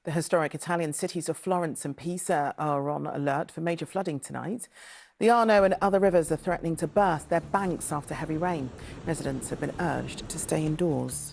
The historic Italian cities of Florence and Pisa are on alert for major flooding tonight. The Arno and other rivers are threatening to burst their banks after heavy rain. Residents have been urged to stay indoors.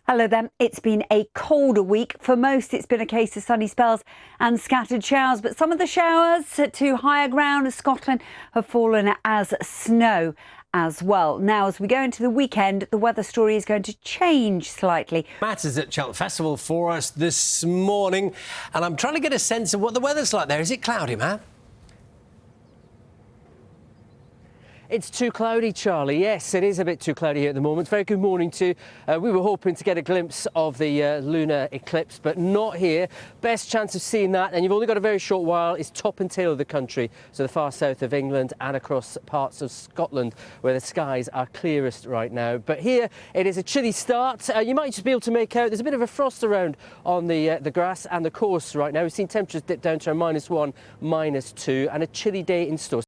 Hello then. It's been a colder week. For most, it's been a case of sunny spells and scattered showers, but some of the showers to higher ground of Scotland have fallen as snow as well. Now, as we go into the weekend, the weather story is going to change slightly. Matt is at Cheltenham Festival for us this morning, and I'm trying to get a sense of what the weather's like there. Is it cloudy, Matt? It's too cloudy, Charlie. Yes, it is a bit too cloudy here at the moment. Very good morning to we were hoping to get a glimpse of the lunar eclipse, but not here. Best chance of seeing that, and you've only got a very short while, is top and tail of the country, so the far south of England and across parts of Scotland where the skies are clearest right now. But here it is a chilly start. You might just be able to make out there's a bit of a frost around on the grass and the course right now. We've seen temperatures dip down to -1, -2, and a chilly day in store.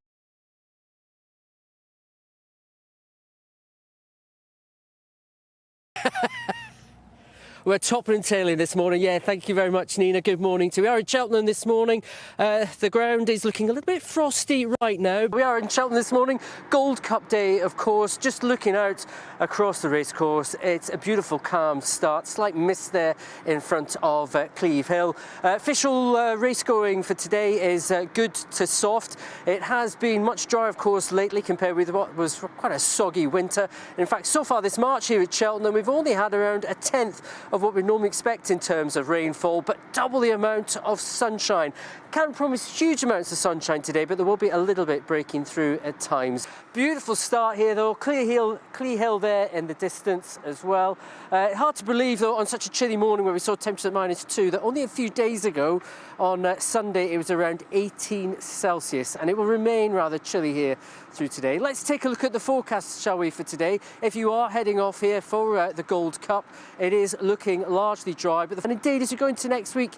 We're topping and tailing this morning. Yeah, thank you very much, Nina. Good morning to you. We are in Cheltenham this morning. The ground is looking a little bit frosty right now. We are in Cheltenham this morning. Gold Cup day, of course. Just looking out across the racecourse, it's a beautiful, calm start. Slight mist there in front of Cleve Hill. Official race going for today is good to soft. It has been much drier, of course, lately compared with what was quite a soggy winter. In fact, so far this March here at Cheltenham, we've only had around a tenth of what we normally expect in terms of rainfall, but double the amount of sunshine. Can't promise huge amounts of sunshine today, but there will be a little bit breaking through at times. Beautiful start here though, Cleve Hill there in the distance as well. Hard to believe though, on such a chilly morning where we saw temperatures at -2, that only a few days ago on Sunday it was around 18 Celsius, and it will remain rather chilly here through today. Let's take a look at the forecast, shall we, for today. If you are heading off here for the Gold Cup, it is looking largely dry, and indeed as we go into next week,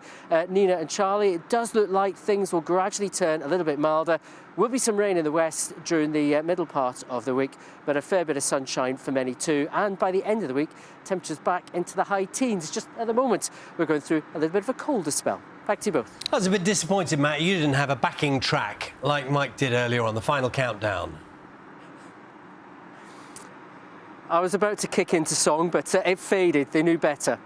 Nina and Charlie, it does look like things will gradually turn a little bit milder. Will be some rain in the west during the middle part of the week, but a fair bit of sunshine for many too. And by the end of the week, temperatures back into the high teens. Just at the moment, we're going through a little bit of a colder spell. Back to you both. I was a bit disappointed, Matt. You didn't have a backing track like Mike did earlier on the final countdown. I was about to kick into song, but it faded. They knew better.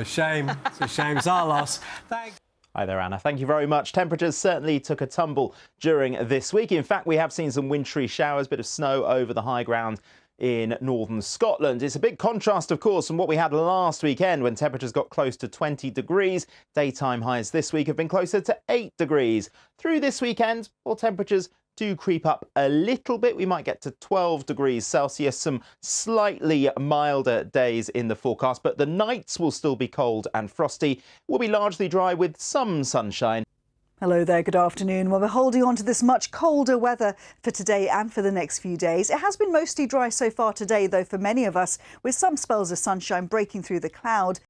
Shame. It's a shame. It's our loss. Thanks. Hi there, Anna. Thank you very much. Temperatures certainly took a tumble during this week. In fact, we have seen some wintry showers, bit of snow over the high ground in northern Scotland. It's a big contrast, of course, from what we had last weekend when temperatures got close to 20 degrees. Daytime highs this week have been closer to 8 degrees. Through this weekend, well, temperatures do creep up a little bit. We might get to 12 degrees Celsius, some slightly milder days in the forecast, but the nights will still be cold and frosty. Will be largely dry with some sunshine. Hello there, good afternoon. Well, we're holding on to this much colder weather for today and for the next few days. It has been mostly dry so far today, though, for many of us, with some spells of sunshine breaking through the cloud.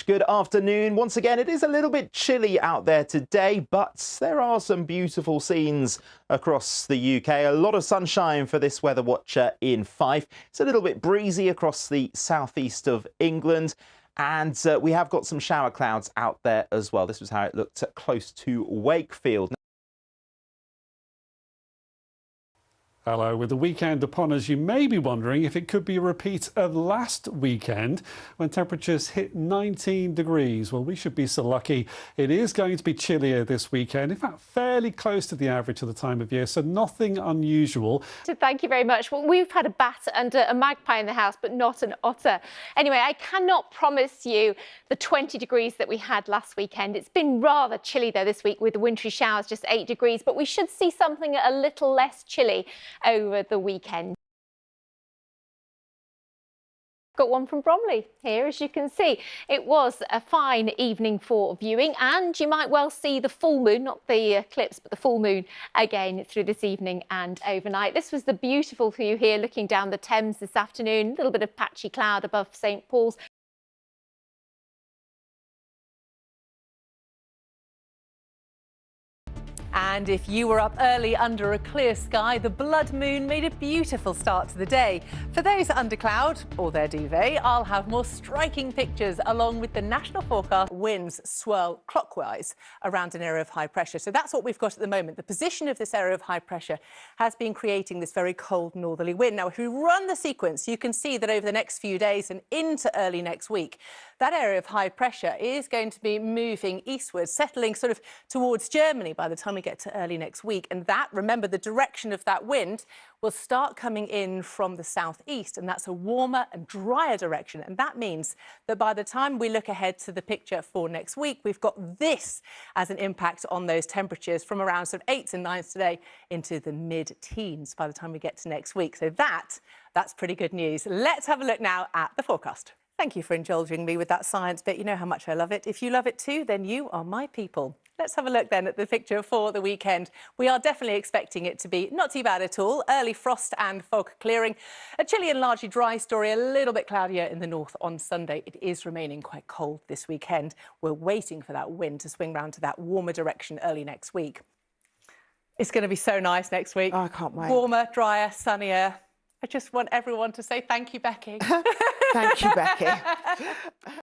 Good afternoon. Once again, it is a little bit chilly out there today, but there are some beautiful scenes across the UK. A lot of sunshine for this weather watcher in Fife. It's a little bit breezy across the southeast of England. And we have got some shower clouds out there as well. This was how it looked close to Wakefield. Hello. With the weekend upon us, you may be wondering if it could be a repeat of last weekend when temperatures hit 19 degrees. Well, we should be so lucky. It is going to be chillier this weekend, in fact, fairly close to the average of the time of year, so nothing unusual. So thank you very much. Well, we've had a bat and a magpie in the house, but not an otter. Anyway, I cannot promise you the 20 degrees that we had last weekend. It's been rather chilly, though, this week with the wintry showers, just 8 degrees, but we should see something a little less chilly over the weekend. Got one from Bromley here, as you can see. It was a fine evening for viewing, and you might well see the full moon, not the eclipse, but the full moon again through this evening and overnight. This was the beautiful view here looking down the Thames this afternoon. A little bit of patchy cloud above St Paul's. And if you were up early under a clear sky, the blood moon made a beautiful start to the day. For those under cloud or their duvet, I'll have more striking pictures along with the national forecast. Winds swirl clockwise around an area of high pressure. So that's what we've got at the moment. The position of this area of high pressure has been creating this very cold northerly wind. Now, if we run the sequence, you can see that over the next few days and into early next week, that area of high pressure is going to be moving eastwards, settling sort of towards Germany by the time we get to early next week. And that, remember, the direction of that wind will start coming in from the southeast, and that's a warmer and drier direction. And that means that by the time we look ahead to the picture for next week, we've got this as an impact on those temperatures from around sort of 8s and 9s today into the mid-teens by the time we get to next week. So that's pretty good news. Let's have a look now at the forecast. Thank you for indulging me with that science bit. You know how much I love it. If you love it too, then you are my people. Let's have a look then at the picture for the weekend. We are definitely expecting it to be not too bad at all. Early frost and fog clearing. A chilly and largely dry story, a little bit cloudier in the north on Sunday. It is remaining quite cold this weekend. We're waiting for that wind to swing round to that warmer direction early next week. It's going to be so nice next week. Oh, I can't wait. Warmer, drier, sunnier. I just want everyone to say thank you, Becky. Thank you, Becky.